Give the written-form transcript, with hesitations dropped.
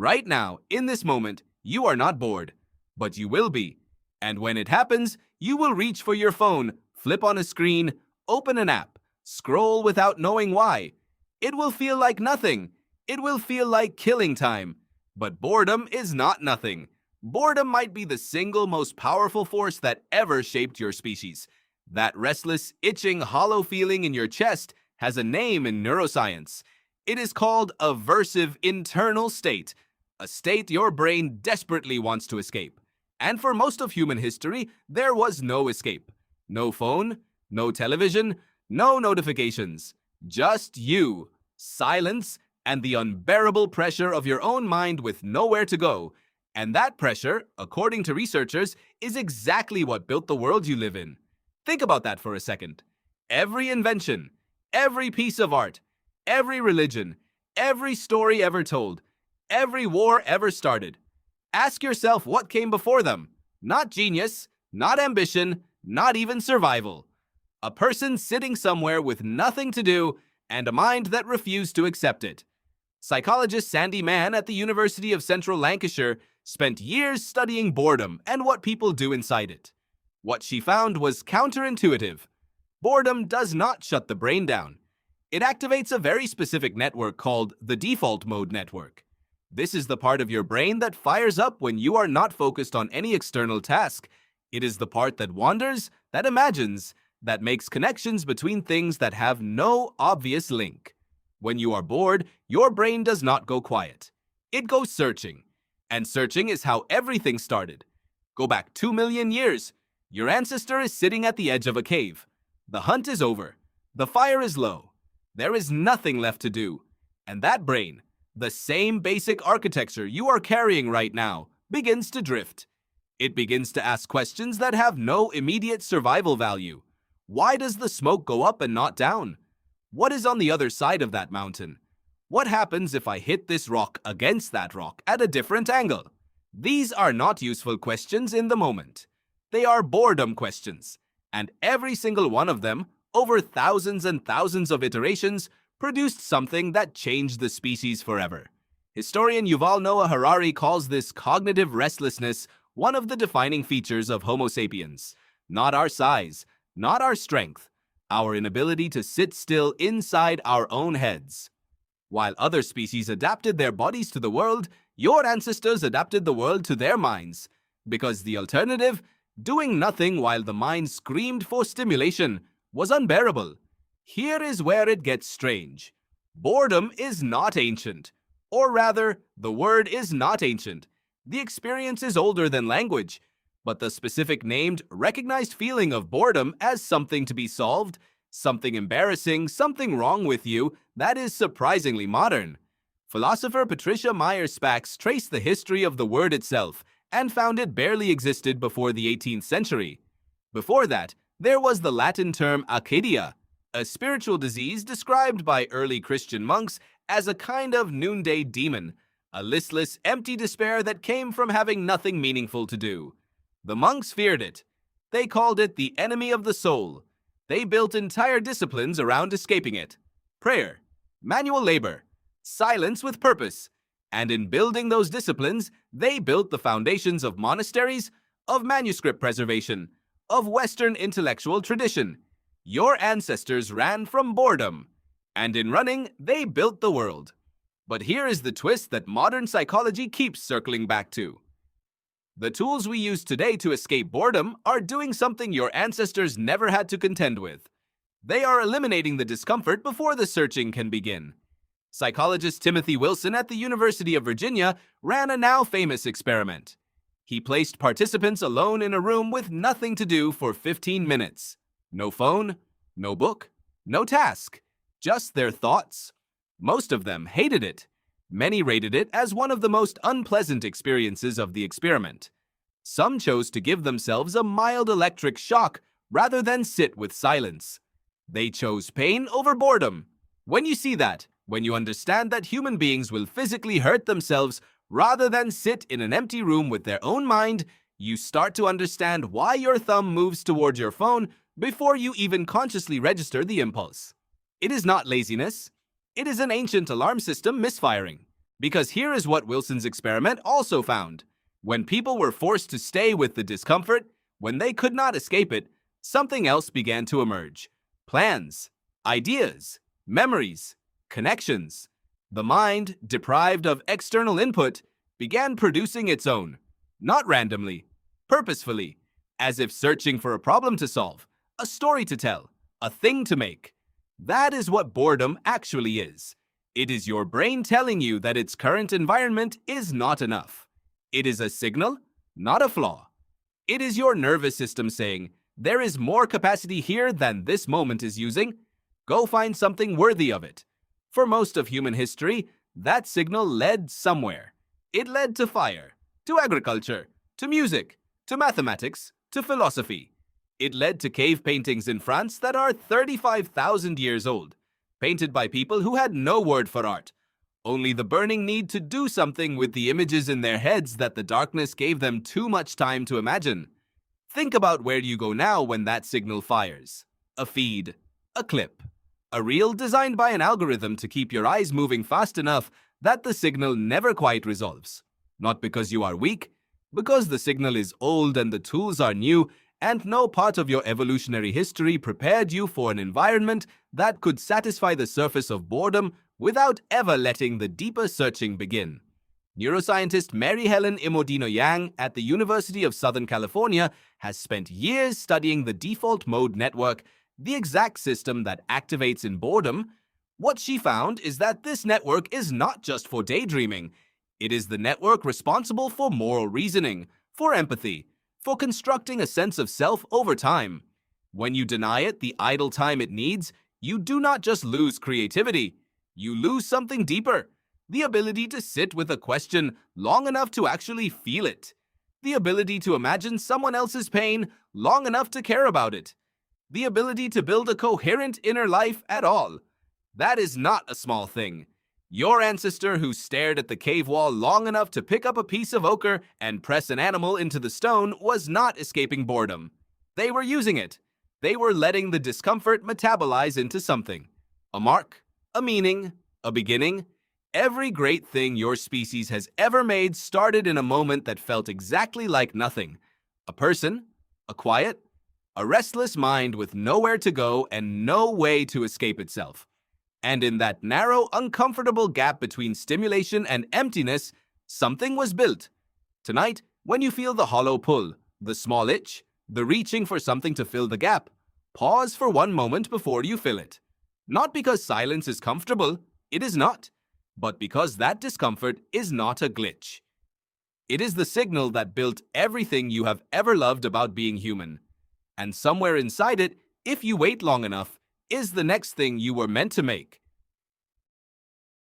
Right now, in this moment, you are not bored, but you will be. And when it happens, you will reach for your phone, flip on a screen, open an app, scroll without knowing why. It will feel like nothing. It will feel like killing time. But boredom is not nothing. Boredom might be the single most powerful force that ever shaped your species. That restless, itching, hollow feeling in your chest has a name in neuroscience. It is called aversive internal state, a state your brain desperately wants to escape. And for most of human history, there was no escape. No phone, no television, no notifications. Just you, silence, and the unbearable pressure of your own mind with nowhere to go. And that pressure, according to researchers, is exactly what built the world you live in. Think about that for a second. Every invention, every piece of art, every religion, every story ever told, every war ever started. Ask yourself what came before them. Not genius, not ambition, not even survival. A person sitting somewhere with nothing to do and a mind that refused to accept it. Psychologist Sandy Mann at the University of Central Lancashire spent years studying boredom and what people do inside it. What she found was counterintuitive. Boredom does not shut the brain down. It activates a very specific network called the default mode network. This is the part of your brain that fires up when you are not focused on any external task. It is the part that wanders, that imagines, that makes connections between things that have no obvious link. When you are bored, your brain does not go quiet. It goes searching. And searching is how everything started. Go back 2 million years. Your ancestor is sitting at the edge of a cave. The hunt is over. The fire is low. There is nothing left to do. And that brain, the same basic architecture you are carrying right now, begins to drift. It begins to ask questions that have no immediate survival value. Why does the smoke go up and not down? What is on the other side of that mountain? What happens if I hit this rock against that rock at a different angle? These are not useful questions in the moment. They are boredom questions, and every single one of them, over thousands and thousands of iterations, produced something that changed the species forever. Historian Yuval Noah Harari calls this cognitive restlessness one of the defining features of Homo sapiens. Not our size, not our strength, our inability to sit still inside our own heads. While other species adapted their bodies to the world, your ancestors adapted the world to their minds. Because the alternative, doing nothing while the mind screamed for stimulation, was unbearable. Here is where it gets strange. Boredom is not ancient. Or rather, the word is not ancient. The experience is older than language. But the specific named, recognized feeling of boredom as something to be solved, something embarrassing, something wrong with you, that is surprisingly modern. Philosopher Patricia Meyer-Spaks traced the history of the word itself and found it barely existed before the 18th century. Before that, there was the Latin term acedia, a spiritual disease described by early Christian monks as a kind of noonday demon, a listless, empty despair that came from having nothing meaningful to do. The monks feared it. They called it the enemy of the soul. They built entire disciplines around escaping it. Prayer, manual labor, silence with purpose. And in building those disciplines, they built the foundations of monasteries, of manuscript preservation, of Western intellectual tradition. Your ancestors ran from boredom. And in running, they built the world. But here is the twist that modern psychology keeps circling back to. The tools we use today to escape boredom are doing something your ancestors never had to contend with. They are eliminating the discomfort before the searching can begin. Psychologist Timothy Wilson at the University of Virginia ran a now famous experiment. He placed participants alone in a room with nothing to do for 15 minutes. No phone, no book, no task, just their thoughts. Most of them hated it. Many rated it as one of the most unpleasant experiences of the experiment. Some chose to give themselves a mild electric shock rather than sit with silence. They chose pain over boredom. When you see that, when you understand that human beings will physically hurt themselves rather than sit in an empty room with their own mind, you start to understand why your thumb moves toward your phone before you even consciously register the impulse. It is not laziness. It is an ancient alarm system misfiring. Because here is what Wilson's experiment also found. When people were forced to stay with the discomfort, when they could not escape it, something else began to emerge. Plans, ideas, memories, connections. The mind, deprived of external input, began producing its own, not randomly, purposefully, as if searching for a problem to solve, a story to tell, a thing to make. That is what boredom actually is. It is your brain telling you that its current environment is not enough. It is a signal, not a flaw. It is your nervous system saying, there is more capacity here than this moment is using. Go find something worthy of it. For most of human history, that signal led somewhere. It led to fire, to agriculture, to music, to mathematics, to philosophy. It led to cave paintings in France that are 35,000 years old, painted by people who had no word for art, only the burning need to do something with the images in their heads that the darkness gave them too much time to imagine. Think about where you go now when that signal fires. A feed, a clip, a reel designed by an algorithm to keep your eyes moving fast enough that the signal never quite resolves. Not because you are weak, because the signal is old and the tools are new, and no part of your evolutionary history prepared you for an environment that could satisfy the surface of boredom without ever letting the deeper searching begin. Neuroscientist Mary Helen Imodino-Yang at the University of Southern California has spent years studying the default mode network, the exact system that activates in boredom. What she found is that this network is not just for daydreaming. It is the network responsible for moral reasoning, for empathy, for constructing a sense of self over time. When you deny it the idle time it needs, you do not just lose creativity, you lose something deeper. The ability to sit with a question long enough to actually feel it. The ability to imagine someone else's pain long enough to care about it. The ability to build a coherent inner life at all. That is not a small thing. Your ancestor who stared at the cave wall long enough to pick up a piece of ochre and press an animal into the stone was not escaping boredom. They were using it. They were letting the discomfort metabolize into something. A mark, a meaning, a beginning. Every great thing your species has ever made started in a moment that felt exactly like nothing. A person, a quiet, a restless mind with nowhere to go and no way to escape itself. And in that narrow, uncomfortable gap between stimulation and emptiness, something was built. Tonight, when you feel the hollow pull, the small itch, the reaching for something to fill the gap, pause for one moment before you fill it. Not because silence is comfortable, it is not, but because that discomfort is not a glitch. It is the signal that built everything you have ever loved about being human. And somewhere inside it, if you wait long enough, is the next thing you were meant to make.